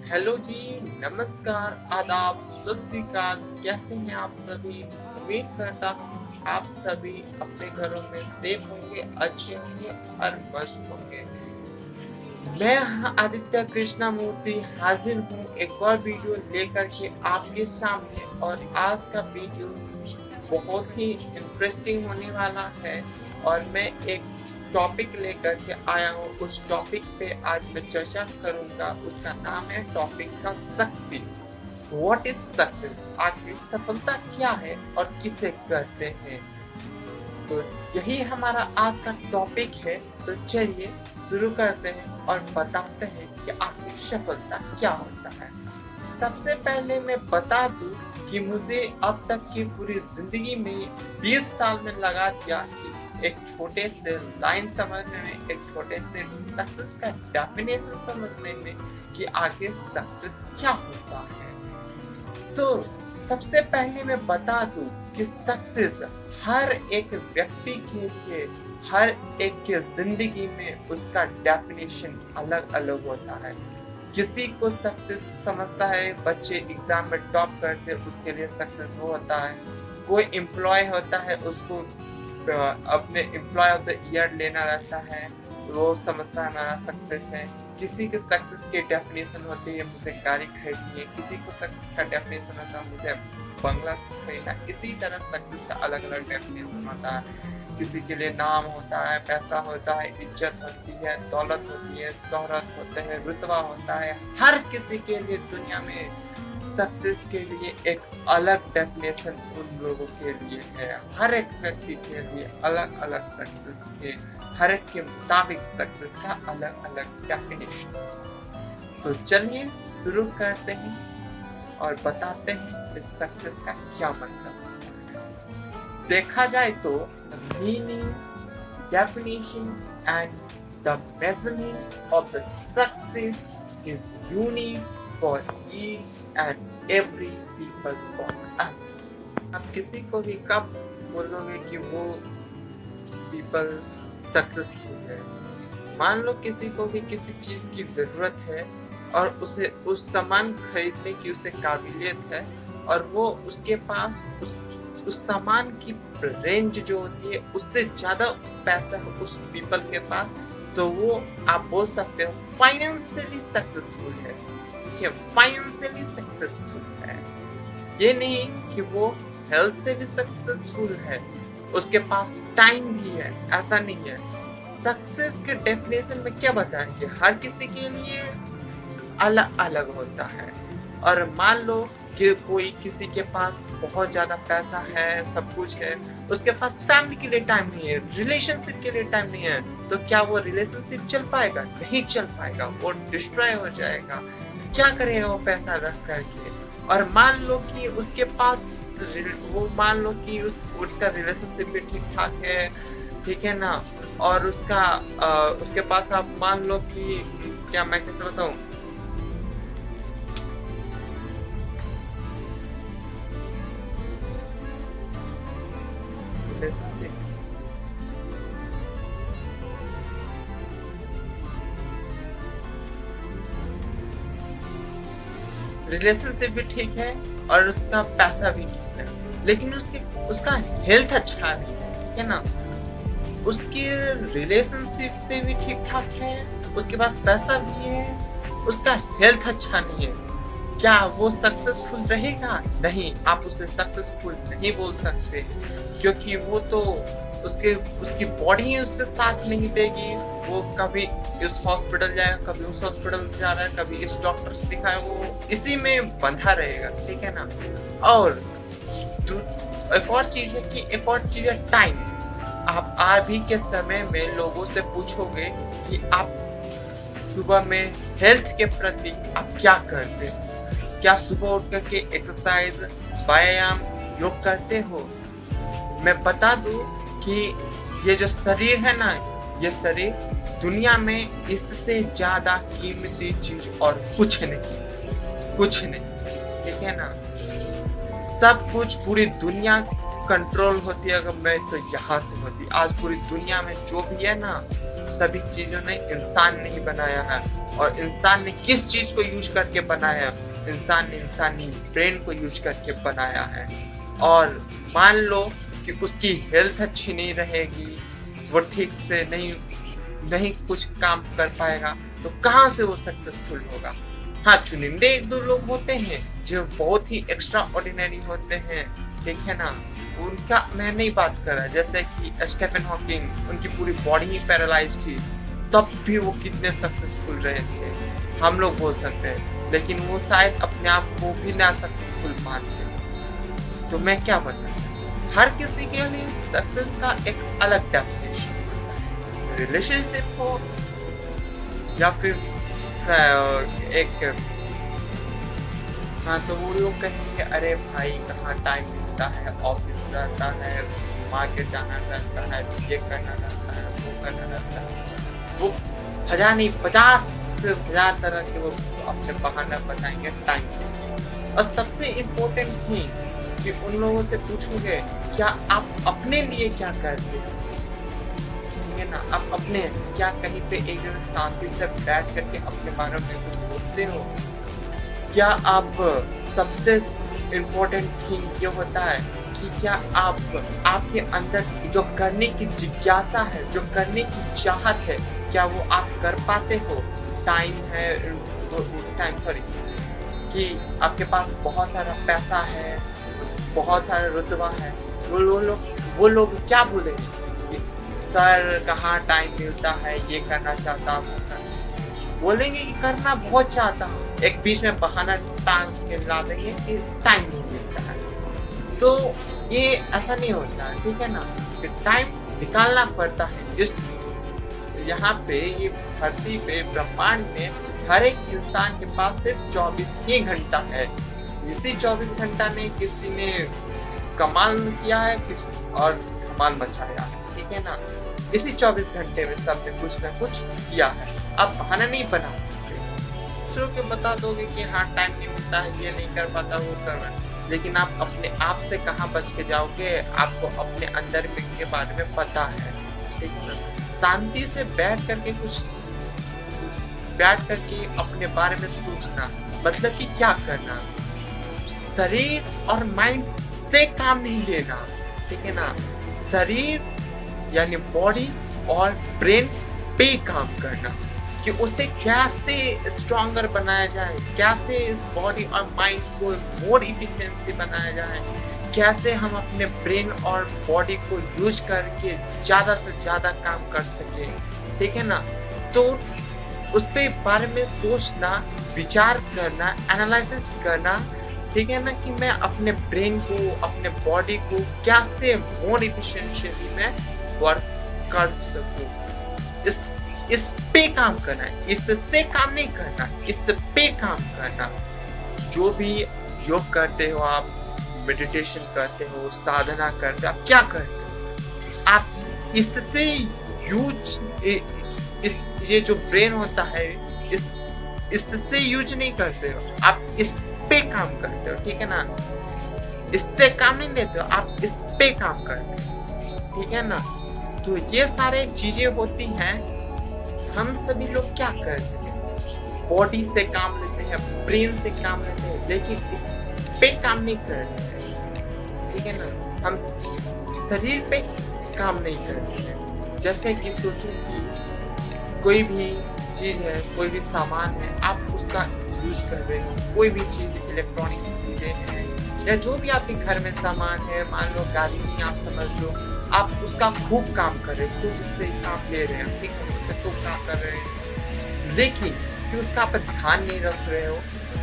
Hello जी, नमस्कार, आदाब, सत श्री अकाल। कैसे हैं आप सभी? उम्मीद करता हूँ आप सभी अपने घरों में सेफ होंगे, अच्छे होंगे और मस्त होंगे। मैं आदित्य कृष्णा मूर्ति हाजिर हूँ एक और वीडियो लेकर के आपके सामने। और आज का वीडियो बहुत ही इंटरेस्टिंग होने वाला है और मैं एक टॉपिक लेकर के आया हूँ। उस टॉपिक पे आज मैं चर्चा करूंगा। उसका नाम है टॉपिक का सक्सेस। What is success? आखिर सफलता क्या है और किसे कहते हैं? तो यही हमारा आज का टॉपिक है। तो चलिए शुरू करते हैं और बताते हैं कि आखिर सफलता क्या होता है। सबसे पहले मैं बता दूं कि मुझे अब तक की पूरी जिंदगी में 20 साल में लगा दिया कि एक छोटे से लाइन समझने में, एक छोटे से सक्सेस का डेफिनेशन समझने में कि आगे सक्सेस क्या होता है। तो सबसे पहले मैं बता दूं कि सक्सेस हर एक व्यक्ति के लिए, हर एक के जिंदगी में उसका डेफिनेशन अलग अलग होता है। किसी को सक्सेस समझता है, बच्चे एग्जाम में टॉप करते उसके लिए सक्सेस वो होता है। कोई एम्प्लॉय होता है, उसको अपने एम्प्लॉय ऑफ द ईयर लेना रहता है, वो समझता है हमारा सक्सेस है। किसी के सक्सेस की डेफिनेशन होती है मुझे गाड़ी खरीदनी है, किसी को सक्सेस का डेफिनेशन होता है मुझे बंगला खरीदना। इसी तरह सक्सेस का अलग अलग डेफिनेशन होता है। किसी के लिए नाम होता है, पैसा होता है, इज्जत होती है, दौलत होती है, शोहरत होते हैं, रुतबा होता है। हर किसी के लिए दुनिया में सक्सेस के लिए एक अलग डेफिनेशन उन लोगों के लिए है। हर एक व्यक्ति के लिए अलग अलग सक्सेस है, हर एक के मुताबिक सक्सेस का अलग अलग डेफिनेशन। तो चलिए शुरू करते हैं और बताते हैं इस सक्सेस का क्या मतलब है। देखा जाए तो meaning, definition and the measurement of the success is unique for each and every people on us. आप किसी को भी कब बोलोगे कि वो people सक्सेसफुल है? मान लो किसी को भी किसी चीज की जरूरत है और उसे उस सामान खरीदने की उसे काबिलियत है और वो उसके पास उस सामान की रेंज जो होती है उससे ज्यादा पैसा है उस पीपल के पास, तो वो आप बोल सकते हो फाइनेंशियली सक्सेसफुल है। ठीक है, फाइनेंशियली सक्सेसफुल है। ये नहीं कि वो हेल्थ से भी सक्सेसफुल है, उसके पास टाइम भी है, ऐसा नहीं है। सक्सेस के डेफिनेशन में क्या बताएंगे, हर किसी के लिए अलग अलग होता है। और मान लो कि कोई किसी के पास बहुत ज्यादा पैसा है, सब कुछ है, उसके पास फैमिली के लिए टाइम नहीं है, रिलेशनशिप के लिए टाइम नहीं है, तो क्या वो रिलेशनशिप चल पाएगा? नहीं चल पाएगा, वो डिस्ट्रॉय हो जाएगा। तो क्या करेगा वो पैसा रख करके? और मान लो कि उसके पास वो मान लो कि उसका रिलेशनशिप भी ठीक ठाक है, ठीक है ना, और उसके पास आप मान लो कि क्या मैं कैसे बताऊं, रिलेशनशिप भी ठीक है और उसका पैसा भी ठीक है, लेकिन उसका हेल्थ अच्छा नहीं है, ठीक है ना। उसके रिलेशनशिप पे भी ठीक ठाक है, उसके पास पैसा भी है, उसका हेल्थ अच्छा नहीं है, क्या वो सक्सेसफुल रहेगा? नहीं, आप उसे सक्सेसफुल नहीं बोल सकते, क्योंकि वो तो उसकी बॉडी ही उसके साथ नहीं देगी। वो कभी इस हॉस्पिटल जाएगा, कभी उस हॉस्पिटल जा रहा है, कभी इस डॉक्टर से दिखाए, वो इसी में बंधा रहेगा, ठीक है ना। और एक और चीज है कि एक और चीज है टाइम। आप अभी के समय में लोगों से पूछोगे कि आप सुबह में हेल्थ के प्रति आप क्या करते हो, क्या सुबह उठ करके एक्सरसाइज, व्यायाम, योग करते हो? मैं बता दूं कि ये जो शरीर है ना, ये शरीर दुनिया में इससे ज्यादा कीमती चीज और कुछ नहीं, ठीक है ना। सब कुछ पूरी दुनिया कंट्रोल होती है, अगर मैं तो यहाँ से होती। आज पूरी दुनिया में जो भी है ना, सभी चीजों ने इंसान नहीं बनाया है, और इंसान ने किस चीज को यूज करके बनाया? इंसान ने इंसानी ब्रेन को यूज करके बनाया है। और मान लो कि उसकी हेल्थ अच्छी नहीं रहेगी, वो ठीक से नहीं कुछ काम कर पाएगा, तो कहाँ से वो सक्सेसफुल होगा? हाँ, चुनिंदे 1-2 लोग होते हैं जो बहुत ही एक्स्ट्रा ऑर्डिनरी होते हैं, ठीक है ना, उनका मैं नहीं बात कर रहा। जैसे कि स्टीफन हॉकिंग, उनकी पूरी बॉडी ही पैरालाइज थी, तब भी वो कितने सक्सेसफुल रहे थे, हम लोग बोल सकते हैं, लेकिन वो शायद अपने आप को भी ना सक्सेसफुल मानते। तो मैं क्या बताऊं, हर किसी के लिए सक्सेस का एक अलग डेफिनेशन होता है। रिलेशनशिप हो या फिर एक, हाँ, तो वो लोग कहेंगे अरे भाई कहाँ टाइम मिलता है, ऑफिस रहता है, मार्केट जाना रहता है, ये करना रहता है, वो करना रहता है, वो 1000 नहीं 50,000 तरह के वो अपने बहाना बताएंगे टाइम के लिए। और सबसे इम्पोर्टेंट थिंग कि उन लोगों से पूछोगे क्या आप अपने लिए क्या करते हो, ठीक है ना, आप अपने क्या कहीं पे एक जगह शांति से बैठ करके अपने बारे में कुछ सोचते हो? क्या आप, सबसे इम्पोर्टेंट थिंग ये होता है कि क्या आप, आपके अंदर जो करने की जिज्ञासा है, जो करने की चाहत है, क्या वो आप कर पाते हो? कि आपके पास बहुत सारा पैसा है, बहुत सारा रुतबा है, वो लोग क्या बोलेंगे? सर कहाँ टाइम मिलता है, ये करना चाहता हूँ, बोलेंगे कि करना बहुत चाहता हूँ, एक बीच में बहाना टांग के ला देंगे कि टाइम नहीं मिलता है। तो ये ऐसा नहीं होता है, ठीक है ना, कि टाइम निकालना पड़ता है। इस यहाँ पे ये धरती पे ब्रह्मांड में हर एक इंसान के पास सिर्फ 24 ही घंटा है। इसी 24 घंटा ने किसी ने कमाल किया है और धमाल मचाया, ठीक है ना। इसी 24 घंटे में सबने कुछ ना कुछ किया है। आप बहाना नहीं बना सकते, दूसरों के बता दोगे कि हाँ टाइम नहीं मिलता है, ये नहीं कर पाता, वो कर रहा है, लेकिन आप अपने आप से कहाँ बच के जाओगे? आपको अपने अंदर के बारे में पता है, ठीक है ना। शांति से बैठ करके अपने बारे में सोचना, मतलब कि क्या करना, शरीर और माइंड से काम नहीं लेना, ठीक है ना। शरीर यानी बॉडी और ब्रेन पे काम करना कि उसे कैसे स्ट्रॉन्गर बनाया जाए, कैसे इस बॉडी और माइंड को मोर इफिशिएंसी बनाया जाए, कैसे हम अपने ब्रेन और बॉडी को यूज करके ज्यादा से ज्यादा काम कर सके, ठीक है ना। तो उस पे बारे में सोचना, विचार करना, एनालिसिस करना, ठीक है ना, कि मैं अपने ब्रेन को, अपने बॉडी को कैसे मोर इफिशिएंटली में वर्क कर सकूं। इस पे काम करना है, इससे काम नहीं करना, इस पे काम करना। जो भी योग करते हो आप, मेडिटेशन करते हो, साधना करते हो, आप क्या करते हो? आप इससे ये जो ब्रेन होता है इससे यूज नहीं करते हो, आप इस पे काम करते हो, ठीक है ना। इससे काम नहीं लेते हो, आप इस पे काम करते हो, ठीक है ना। तो ये सारे चीजें होती हैं। हम सभी लोग क्या करते हैं? बॉडी से काम लेते हैं, ब्रेन से काम लेते हैं, लेकिन इस पे काम नहीं करते हैं, ठीक है ना। हम शरीर पे काम नहीं करते हैं। जैसे कि सोचो कि कोई भी चीज है, कोई भी सामान है, आप उसका यूज कर रहे हो, कोई भी चीज, इलेक्ट्रॉनिक चीजें हैं या जो भी आपके घर में सामान है, मान लो गाड़ी ही आप समझ लो, आप उसका खूब काम कर रहे हो, खूब उससे काम ले रहे हो, ठीक है, उससे खूब काम कर रहे हो, लेकिन कि उसका आप ध्यान नहीं रख रहे हो,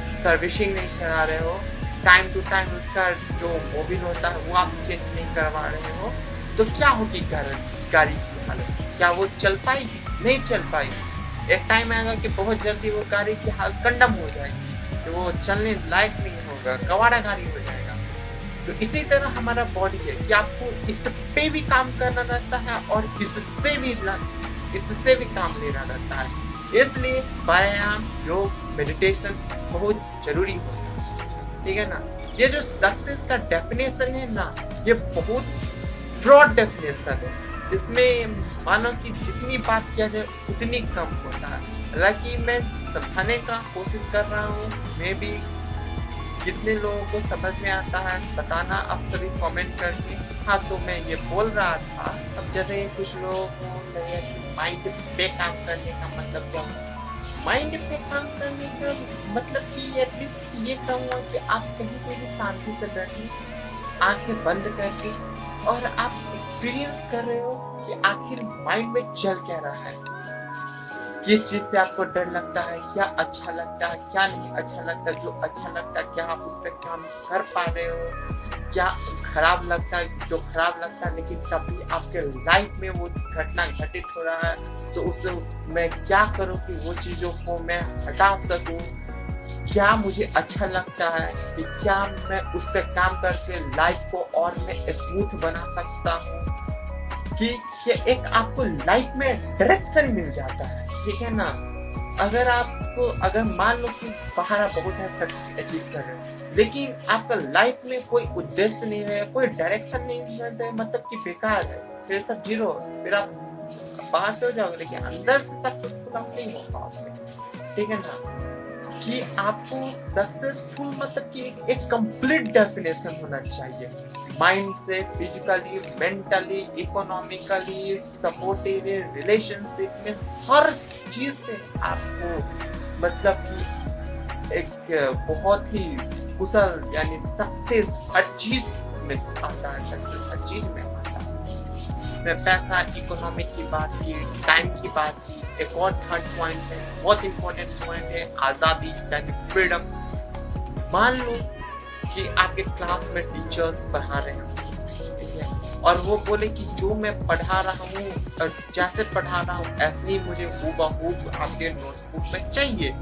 सर्विसिंग नहीं करा रहे हो, टाइम टू टाइम उसका जो मोबिल होता है वो आप चेंज नहीं करवा रहे हो, तो क्या होगी गाड़ी की हालत? क्या वो चल पाएगी? नहीं चल पाएगी। एक टाइम आएगा कि बहुत जल्दी वो गाड़ी की हालत कंडम हो जाएगी, कि वो चलने लायक नहीं होगा, कवाड़ा गाड़ी हो जाएगा। तो इसी तरह हमारा बॉडी है कि आपको इस पे भी काम करना रहता है और इससे भी काम लेना रहता है। इसलिए व्यायाम, योग, मेडिटेशन बहुत जरूरी होता है, ठीक है ना। ये जो सक्सेस का डेफिनेशन है ना, ये बहुत ब्रॉड डेफिनेशन है। इसमें मानो कि जितनी बात किया जाए उतनी कम होता है। हालांकि मैं समझाने का कोशिश कर रहा हूँ। मैं भी कितने लोगों को समझ में आता है बताना आप सभी कमेंट करके। हाँ, तो मैं ये बोल रहा था, अब जैसे कुछ लोगों को लगे कि माइंड पे काम करने का मतलब क्या है। माइंड पे काम करने का मतलब कि एटलीस्ट ये कहूँगा कि आप कहीं पे भी शांति से बैठे, आंखें बंद करके, और आप एक्सपीरियंस कर रहे हो कि आखिर माइंड में चल क्या रहा है, किस चीज से आपको डर लगता है, क्या अच्छा लगता है, क्या नहीं अच्छा लगता। जो अच्छा लगता है क्या आप उस पर काम कर पा रहे हो, क्या खराब लगता है, जो खराब लगता है लेकिन तभी आपके लाइफ में वो घटना घटित हो रहा है, तो उससे मैं क्या करूं कि वो चीजों को मैं हटा सकूं। क्या मुझे अच्छा लगता है कि क्या मैं उस पर काम करके लाइफ को और मैं स्मूथ बना सकता हूँ, कि एक आपको लाइफ में डायरेक्शन मिल जाता है। ठीक है ना। अगर मान लो कि बाहर आप बहुत सारे सक्सेस अचीव कर रहे हो, लेकिन आपका लाइफ में कोई उद्देश्य नहीं है, कोई डायरेक्शन नहीं है, मतलब कि बेकार है, फिर सब जीरो, फिर आप बाहर से हो जाओगे लेकिन अंदर से सक्सेसफुल आप नहीं हो पाओगे। ठीक है ना। कि आपको सक्सेसफुल मतलब कि एक कंप्लीट डेफिनेशन होना चाहिए, माइंड से, physically, mentally, economically, supportive relationship में, हर चीज से आपको मतलब कि एक बहुत ही कुशल यानी सक्सेस हर चीज में आता है, सक्सेस हर चीज में आता है। मैं पैसा, इकोनॉमिक की बात की, टाइम की बात की, एक और थर्ड पॉइंट है, बहुत इंपॉर्टेंट पॉइंट है, आजादी यानी फ्रीडम। मान लो कि आपके क्लास में टीचर्स पढ़ा रहे हैं, ठीक है, और वो बोले कि जो मैं पढ़ा रहा हूँ और जैसे पढ़ा रहा हूँ ऐसे ही मुझे हूबहू आपके नोटबुक में चाहिए,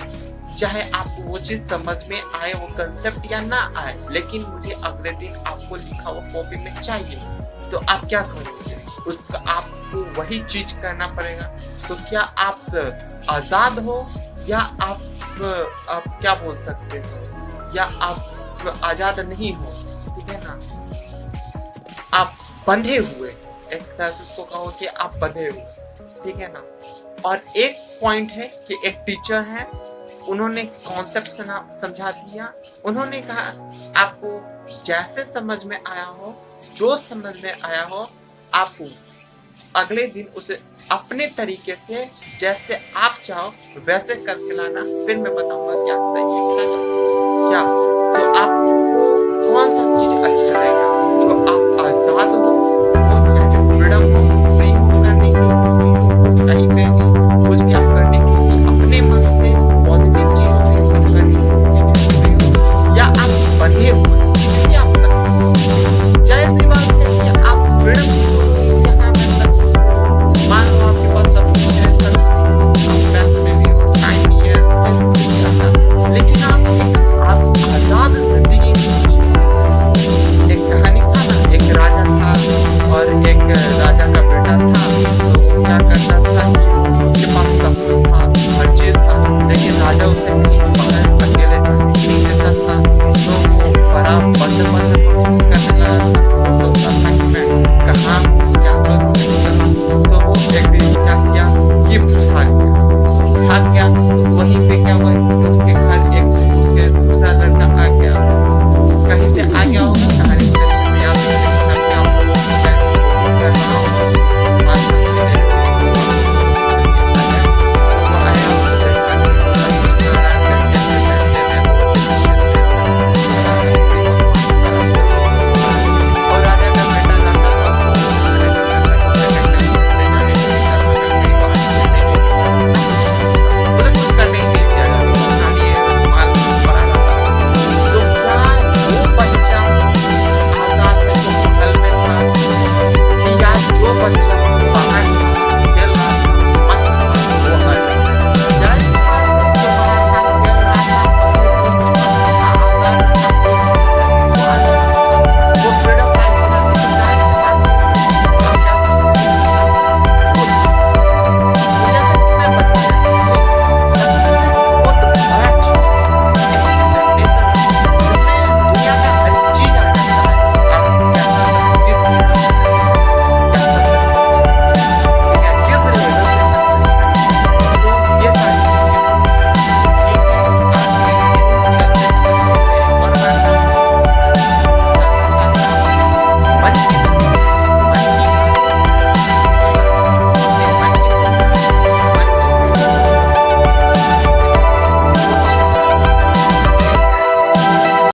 चाहे आपको वो चीज समझ में आए, वो कंसेप्ट या ना आए, लेकिन मुझे अगले दिन आपको लिखा हुआ कॉपी में चाहिए। तो आप क्या करोगे? उसका आपको वही चीज करना पड़ेगा। तो क्या आप आजाद हो या आप क्या बोल सकते हो, या आप आजाद नहीं हो। ठीक है ना। आप बंधे हुए, एक तरह से उसको कहो कि आप बंधे हुए। ठीक है ना। और एक पॉइंट है कि एक टीचर है, उन्होंने कॉन्सेप्ट समझा दिया, उन्होंने कहा आपको जैसे समझ में आया हो, जो समझ में आया हो, आप अगले दिन उसे अपने तरीके से जैसे आप चाहो वैसे करके लाना, फिर मैं बताऊंगा क्या सही